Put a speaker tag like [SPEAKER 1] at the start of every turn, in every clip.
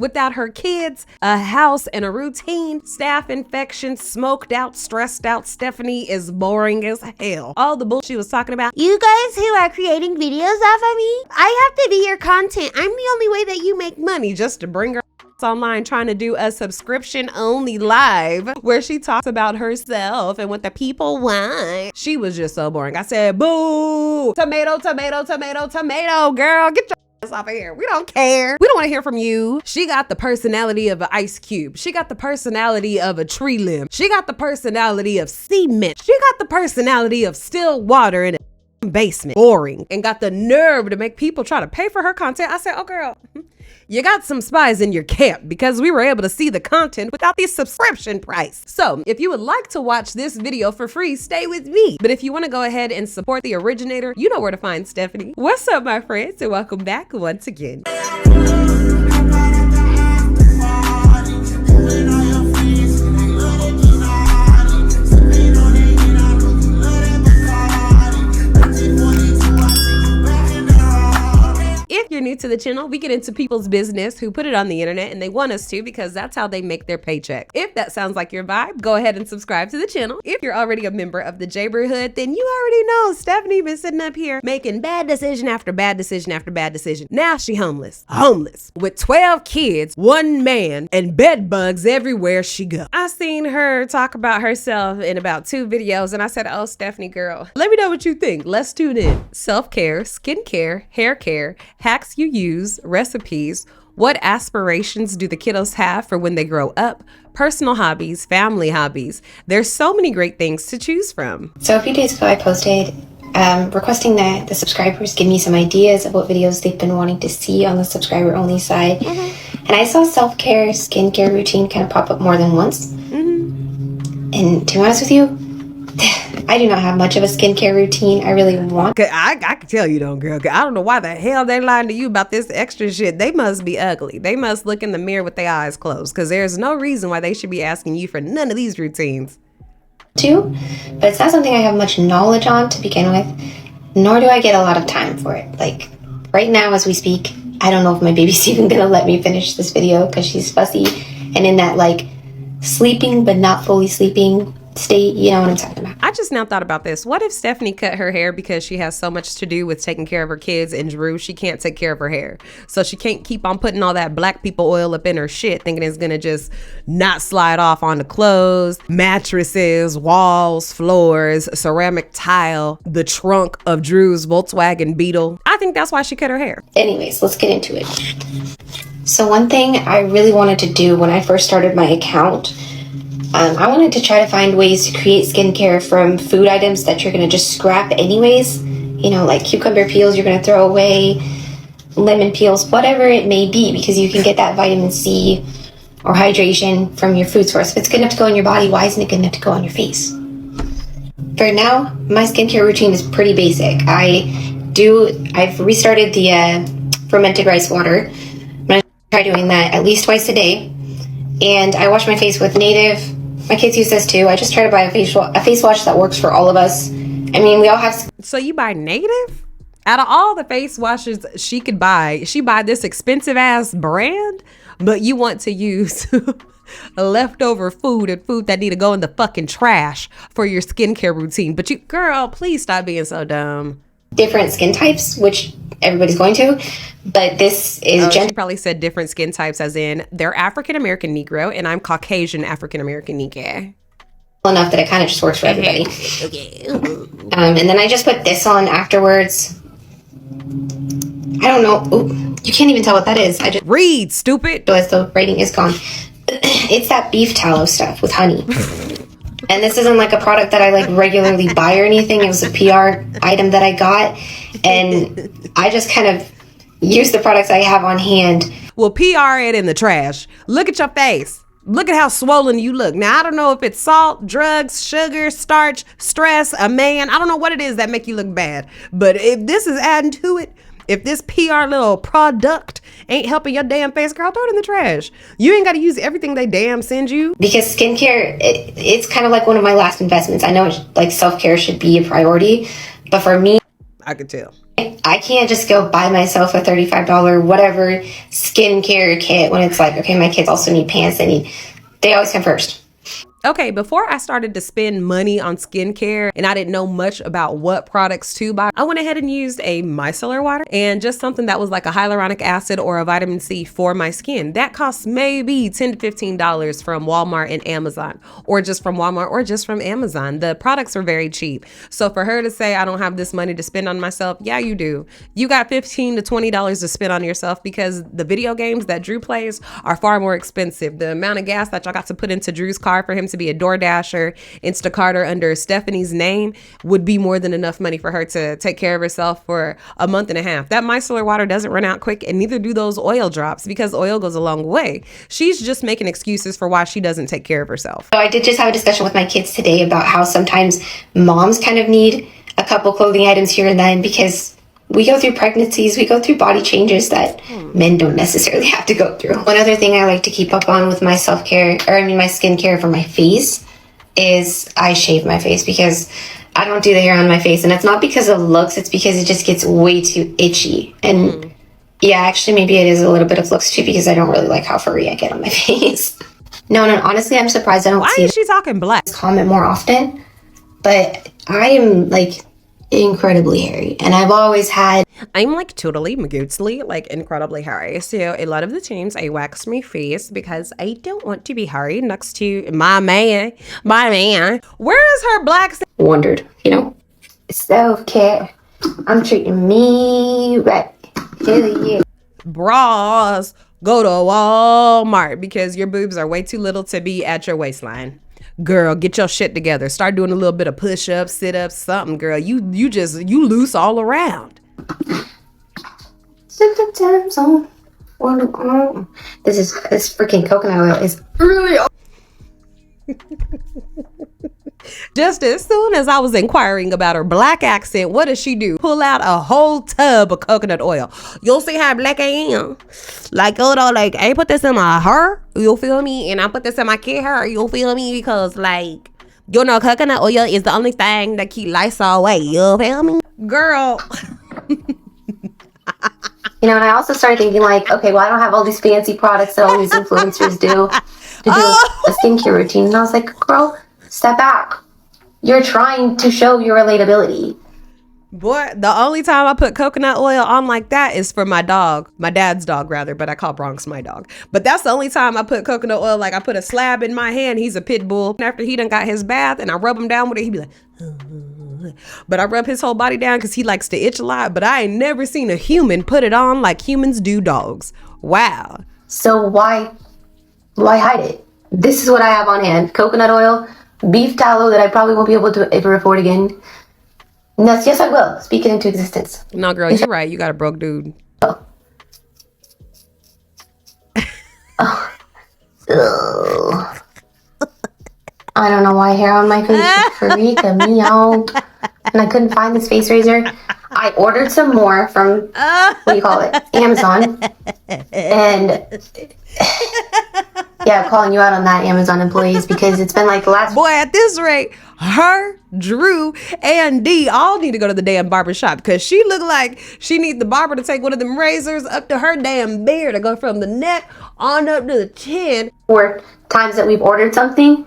[SPEAKER 1] Without her kids, a house, and a routine, staph infections, smoked out, stressed out, Stephanie is boring as hell. All the bullshit she was talking about.
[SPEAKER 2] You guys who are creating videos off of me, I have to be your content. I'm the only way that you make
[SPEAKER 1] Money just to bring her online trying to do a subscription only live where she talks about herself and what the people want. She was just so boring. I said, boo, tomato, tomato, tomato, tomato, girl, get your off of here. We don't care. We don't want to hear from you. She got the personality of an ice cube. She got the personality of a tree limb. She got the personality of cement. She got the personality of still water in a basement. Boring. And got the nerve to make people try to pay for her content. I said, oh girl, you got some spies in your camp because we were able to see the content without the subscription price. So if you would like to watch this video for free, stay with me. But if you want to go ahead and support the originator, you know where to find Stephanie. What's up, my friends, and welcome back once again. If you're new to the channel, we get into people's business who put it on the internet and they want us to because that's how they make their paycheck. If that sounds like your vibe, go ahead and subscribe to the channel. If you're already a member of the Jayborhood, then you already know Stephanie been sitting up here making bad decision after bad decision after bad decision. Now she homeless with 12 kids, 1 man, and bed bugs everywhere she go. I seen her talk about herself in about 2 videos and I said, oh, Stephanie girl, let me know what you think. Let's tune in. Self-care, skincare, hair care, hacks you use, recipes, what aspirations do the kiddos have for when they grow up, personal hobbies, family hobbies. There's so many great things to choose from.
[SPEAKER 3] So a few days ago I posted requesting that the subscribers give me some ideas of what videos they've been wanting to see on the subscriber only side. And I saw self-care, skincare routine kind of pop up more than once. And to be honest with you, I do not have much of a skincare routine. I really want.
[SPEAKER 1] I can tell you don't, girl. I don't know why the hell they lying to you about this extra shit. They must be ugly. They must look in the mirror with their eyes closed because there's no reason why they should be asking you for none of these routines.
[SPEAKER 3] Too, but it's not something I have much knowledge on to begin with, nor do I get a lot of time for it. Like right now as we speak, I don't know if my baby's even gonna let me finish this video because she's fussy and in that like sleeping but not fully sleeping state, you know what I'm talking about.
[SPEAKER 1] I just now thought about this. What if Stephanie cut her hair because she has so much to do with taking care of her kids and Drew, she can't take care of her hair. So she can't keep on putting all that black people oil up in her shit thinking it's gonna just not slide off on the clothes, mattresses, walls, floors, ceramic tile, the trunk of Drew's Volkswagen Beetle. I think that's why she cut her hair.
[SPEAKER 3] Anyways, let's get into it. So one thing I really wanted to do when I first started my account, I wanted to try to find ways to create skincare from food items that you're going to just scrap anyways. You know, like cucumber peels you're going to throw away, lemon peels, whatever it may be, because you can get that vitamin C or hydration from your food source. If it's good enough to go in your body, why isn't it good enough to go on your face? For now, my skincare routine is pretty basic. I've restarted the fermented rice water. I'm going to try doing that at least twice a day. And I wash my face with Native. My kids use this too. I just try to buy a face wash that works for all of us. I mean, we all have.
[SPEAKER 1] So you buy Native? Out of all the face washes she could buy, she buy this expensive ass brand, but you want to use leftover food and food that need to go in the fucking trash for your skincare routine. But you, girl, please stop being so dumb.
[SPEAKER 3] Different skin types, which everybody's going to, but this is
[SPEAKER 1] she probably said different skin types as in they're African-American Negro and I'm Caucasian African-American Negro.
[SPEAKER 3] Enough that it kind of just works for everybody. And then I just put this on afterwards. I don't know. Ooh, you can't even tell what that is. I just
[SPEAKER 1] read, stupid.
[SPEAKER 3] As the writing is gone. It's that beef tallow stuff with honey. And this isn't like a product that I like regularly buy or anything. It was a PR item that I got. And I just kind of use the products I have on hand.
[SPEAKER 1] Well, PR it in the trash. Look at your face. Look at how swollen you look. Now, I don't know if it's salt, drugs, sugar, starch, stress, a man. I don't know what it is that make you look bad. But if this is adding to it, if this PR little product ain't helping your damn face, girl, throw it in the trash. You ain't got to use everything they damn send you.
[SPEAKER 3] Because skincare, it's kind of like one of my last investments. I know like self-care should be a priority, but for me,
[SPEAKER 1] I could tell.
[SPEAKER 3] I can't just go buy myself a $35 whatever skincare kit when it's like, okay, my kids also need pants. They always come first.
[SPEAKER 1] Okay, before I started to spend money on skincare and I didn't know much about what products to buy, I went ahead and used a micellar water and just something that was like a hyaluronic acid or a vitamin C for my skin. That costs maybe $10 to $15 from Walmart and Amazon, or just from Walmart or just from Amazon. The products are very cheap. So for her to say I don't have this money to spend on myself, yeah, you do. You got $15 to $20 to spend on yourself because the video games that Drew plays are far more expensive. The amount of gas that y'all got to put into Drew's car for him to be a DoorDasher, Instacarter under Stephanie's name would be more than enough money for her to take care of herself for a month and a half. That micellar water doesn't run out quick, and neither do those oil drops, because oil goes a long way. She's just making excuses for why she doesn't take care of herself.
[SPEAKER 3] So I did just have a discussion with my kids today about how sometimes moms kind of need a couple clothing items here and then, because we go through pregnancies, we go through body changes that men don't necessarily have to go through. One other thing I like to keep up on with my self-care, my skincare for my face, is I shave my face, because I don't do the hair on my face. And it's not because of looks, it's because it just gets way too itchy. And yeah, actually maybe it is a little bit of looks too, because I don't really like how furry I get on my face. No, honestly, I'm surprised I don't
[SPEAKER 1] Why
[SPEAKER 3] see
[SPEAKER 1] is she talking black?
[SPEAKER 3] this comment more often. But I am like incredibly hairy, and I've always had.
[SPEAKER 1] I'm like totally magootsly, like incredibly hairy. So a lot of the times I wax my face because I don't want to be hairy next to my man. Where is her black?
[SPEAKER 3] Wondered, self-care. I'm treating me right. Hell yeah.
[SPEAKER 1] Bras, go to Walmart because your boobs are way too little to be at your waistline. Girl, get your shit together. Start doing a little bit of push-ups, sit-ups, something, girl. You loose all around.
[SPEAKER 3] This freaking coconut oil is really.
[SPEAKER 1] Just as soon as I was inquiring about her black accent, what does she do? Pull out a whole tub of coconut oil. You'll see how black I am. Like, I put this in my hair, you feel me? And I put this in my kid hair, you feel me? Because, coconut oil is the only thing that keep lice away, you feel me? Girl.
[SPEAKER 3] And I also started thinking okay, well, I don't have all these fancy products that all these influencers do to do a skincare routine. And I was like, girl, step back. You're trying to show your relatability.
[SPEAKER 1] Boy, the only time I put coconut oil on like that is for my dog. My dad's dog, rather, but I call Bronx my dog. But that's the only time I put coconut oil. Like, I put a slab in my hand. He's a pit bull. After he done got his bath and I rub him down with it, he be like, but I rub his whole body down because he likes to itch a lot. But I ain't never seen a human put it on like humans do dogs. Wow.
[SPEAKER 3] So why hide it? This is what I have on hand. Coconut oil, beef tallow that I probably won't be able to ever afford again. Yes, I will. Speak it into existence.
[SPEAKER 1] No, girl, you're right. You got a broke dude.
[SPEAKER 3] Oh. Ugh. I don't know why hair on my face freaked me out. And I couldn't find this face razor. I ordered some more from, Amazon. And yeah, I'm calling you out on that, Amazon employees, because it's been the last.
[SPEAKER 1] Boy, at this rate, her, Drew, and Dee all need to go to the damn barber shop, because she look like she need the barber to take one of them razors up to her damn beard to go from the neck on up to the chin.
[SPEAKER 3] Or times that we've ordered something,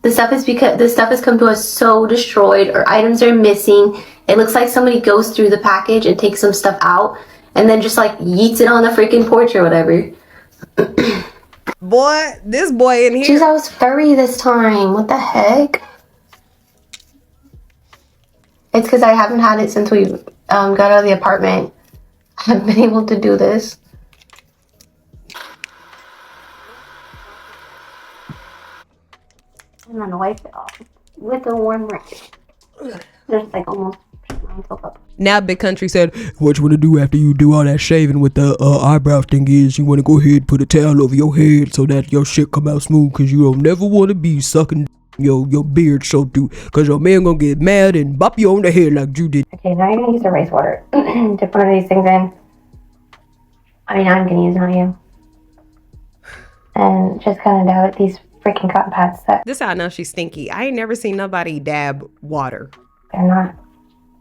[SPEAKER 3] the stuff has come to us so destroyed, or items are missing. It looks like somebody goes through the package and takes some stuff out and then just yeets it on the freaking porch or whatever.
[SPEAKER 1] Boy, this boy in here.
[SPEAKER 3] Jeez, I was furry this time. What the heck? It's because I haven't had it since we got out of the apartment. I haven't been able to do this. I'm gonna wipe it off with a warm rag. Just almost myself up.
[SPEAKER 1] Now Big Country said, what you want to do after you do all that shaving with the eyebrow thing is you want to go ahead and put a towel over your head so that your shit come out smooth, because you don't never want to be sucking your beard so through, because your man gonna get mad and bop you on the head like you did.
[SPEAKER 3] Okay, now you're gonna use the rice water to put one of these things in. I'm gonna use it on you. And just kind of dab it these freaking cotton pads that.
[SPEAKER 1] This how I know she's stinky. I ain't never seen nobody dab water.
[SPEAKER 3] They're not.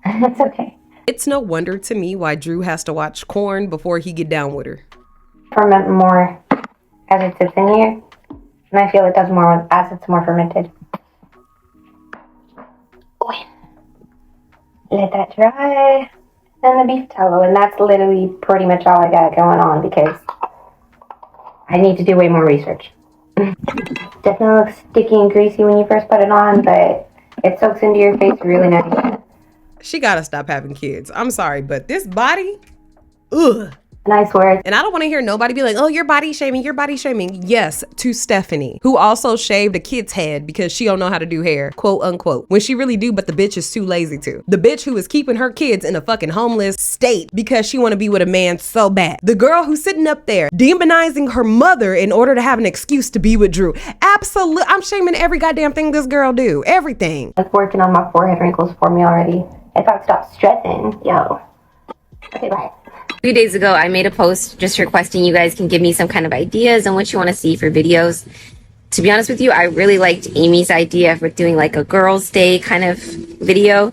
[SPEAKER 3] It's okay.
[SPEAKER 1] It's no wonder to me why Drew has to watch corn before he get down with her.
[SPEAKER 3] Ferment more as it sits in here, and I feel it does more as it's more fermented. Let that dry. And the beef tallow, and that's literally pretty much all I got going on because I need to do way more research. Definitely looks sticky and greasy when you first put it on, but it soaks into your face really nice.
[SPEAKER 1] She gotta stop having kids. I'm sorry, but this body, ugh.
[SPEAKER 3] Nice words.
[SPEAKER 1] And I don't want to hear nobody be like, oh, you're body shaming, you're body shaming. Yes, to Stephanie, who also shaved a kid's head because she don't know how to do hair, quote unquote, when she really do, but the bitch is too lazy to. The bitch who is keeping her kids in a fucking homeless state because she want to be with a man so bad. The girl who's sitting up there demonizing her mother in order to have an excuse to be with Drew. Absolutely. I'm shaming every goddamn thing this girl do. Everything.
[SPEAKER 3] It's working on my forehead wrinkles for me already. If I stop stressing, yo. Okay, bye.
[SPEAKER 4] A few days ago, I made a post just requesting you guys can give me some kind of ideas on what you want to see for videos. To be honest with you, I really liked Amy's idea for doing like a girls' day kind of video,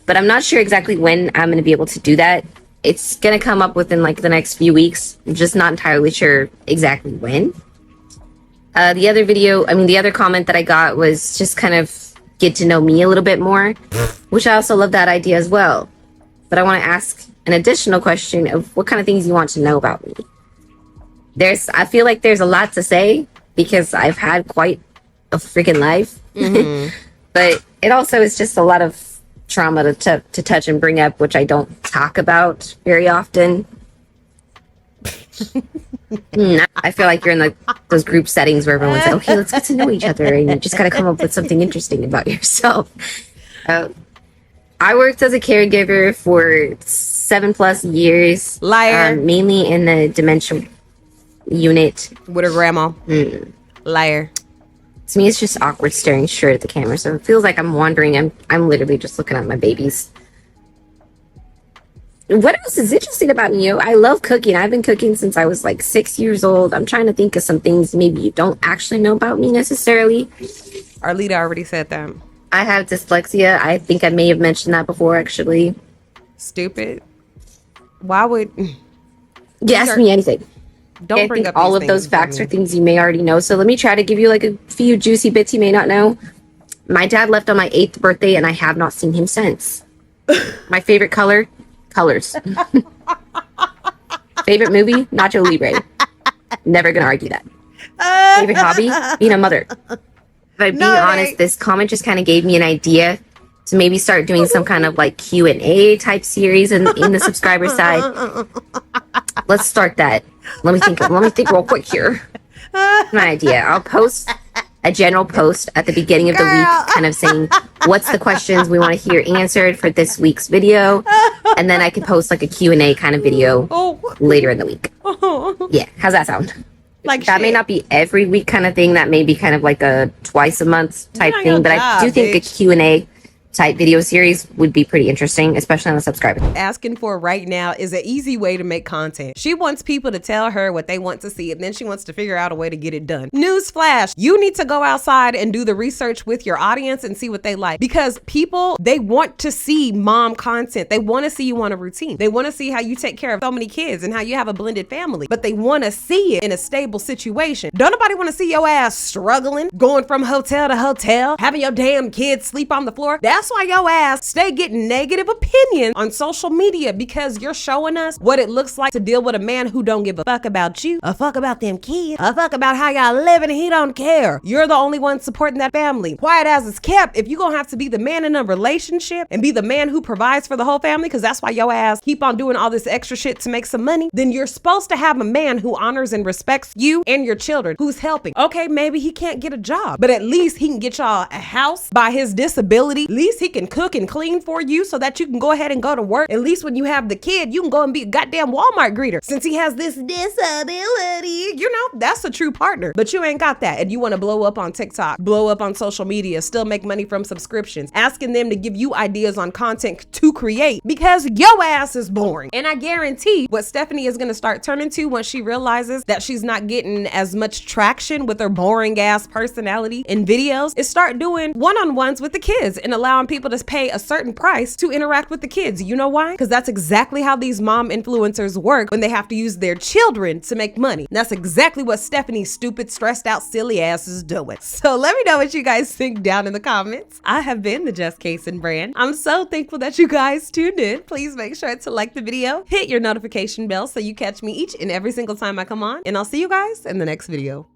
[SPEAKER 4] but I'm not sure exactly when I'm going to be able to do that. It's going to come up within like the next few weeks. I'm just not entirely sure exactly when. The other comment that I got was just kind of get to know me a little bit more, which I also love that idea as well. But I want to ask an additional question of what kind of things you want to know about me. I feel like there's a lot to say because I've had quite a freaking life. But it also is just a lot of trauma to touch and bring up, which I don't talk about very often. I feel like you're in those group settings where everyone's like, okay, let's get to know each other, and you just got to come up with something interesting about yourself. I worked as a caregiver for 7+ years.
[SPEAKER 1] Liar.
[SPEAKER 4] Mainly in the dementia unit.
[SPEAKER 1] With her grandma. Liar.
[SPEAKER 4] To me, it's just awkward staring straight at the camera. So it feels like I'm wandering. I'm literally just looking at my babies. What else is interesting about me? I love cooking. I've been cooking since I was like 6 years old. I'm trying to think of some things maybe you don't actually know about me necessarily.
[SPEAKER 1] Arlita already said that.
[SPEAKER 4] I have dyslexia. I think I may have mentioned that before, actually.
[SPEAKER 1] Stupid. Why would...
[SPEAKER 4] You ask me anything.
[SPEAKER 1] Don't bring up
[SPEAKER 4] all
[SPEAKER 1] these
[SPEAKER 4] of those
[SPEAKER 1] things,
[SPEAKER 4] facts
[SPEAKER 1] Brittany.
[SPEAKER 4] are things you may already know. So let me try to give you like a few juicy bits you may not know. My dad left on my 8th birthday, and I have not seen him since. My favorite color? Colors. Favorite movie? Nacho Libre. Never gonna argue that. Favorite hobby? Being a mother. But being honest, this comment just kind of gave me an idea to maybe start doing some kind of like Q&A type series in the subscriber side. Let's start that. Let me think real quick here. My idea. I'll post a general post at the beginning of the week kind of saying what's the questions we want to hear answered for this week's video, and then I can post like a Q&A kind of video later in the week. Yeah, how's that sound?
[SPEAKER 1] Like
[SPEAKER 4] that may not be every week kind of thing. That may be kind of like a twice a month type thing, but I do think a Q&A type video series would be pretty interesting, especially on the subscriber.
[SPEAKER 1] Asking for right now is an easy way to make content. She wants people to tell her what they want to see, and then she wants to figure out a way to get it done. Newsflash, you need to go outside and do the research with your audience and see what they like, because people, they want to see mom content. They want to see you on a routine. They want to see how you take care of so many kids and how you have a blended family, but they want to see it in a stable situation. Don't nobody want to see your ass struggling, going from hotel to hotel, having your damn kids sleep on the floor. That's why your ass stay getting negative opinions on social media, because you're showing us what it looks like to deal with a man who don't give a fuck about you, a fuck about them kids, a fuck about how y'all living, and he don't care. You're the only one supporting that family. Quiet as it's kept. If you're gonna have to be the man in a relationship and be the man who provides for the whole family, because that's why your ass keep on doing all this extra shit to make some money, then you're supposed to have a man who honors and respects you and your children, who's helping. Okay, maybe he can't get a job, but at least he can get y'all a house by his disability. At least he can cook and clean for you so that you can go ahead and go to work. At least when you have the kid, you can go and be a goddamn Walmart greeter, since he has this disability. You know, that's a true partner. But you ain't got that, and you want to blow up on TikTok, blow up on social media, still make money from subscriptions, asking them to give you ideas on content to create, because your ass is boring. And I guarantee what Stephanie is going to start turning to once she realizes that she's not getting as much traction with her boring ass personality in videos is start doing one-on-ones with the kids and allowing want people to pay a certain price to interact with the kids. You know why? Because that's exactly how these mom influencers work when they have to use their children to make money. And that's exactly what Stephanie's stupid, stressed out, silly ass is doing. So let me know what you guys think down in the comments. I have been the Just Kaysen brand. I'm so thankful that you guys tuned in. Please make sure to like the video, hit your notification bell so you catch me each and every single time I come on, and I'll see you guys in the next video.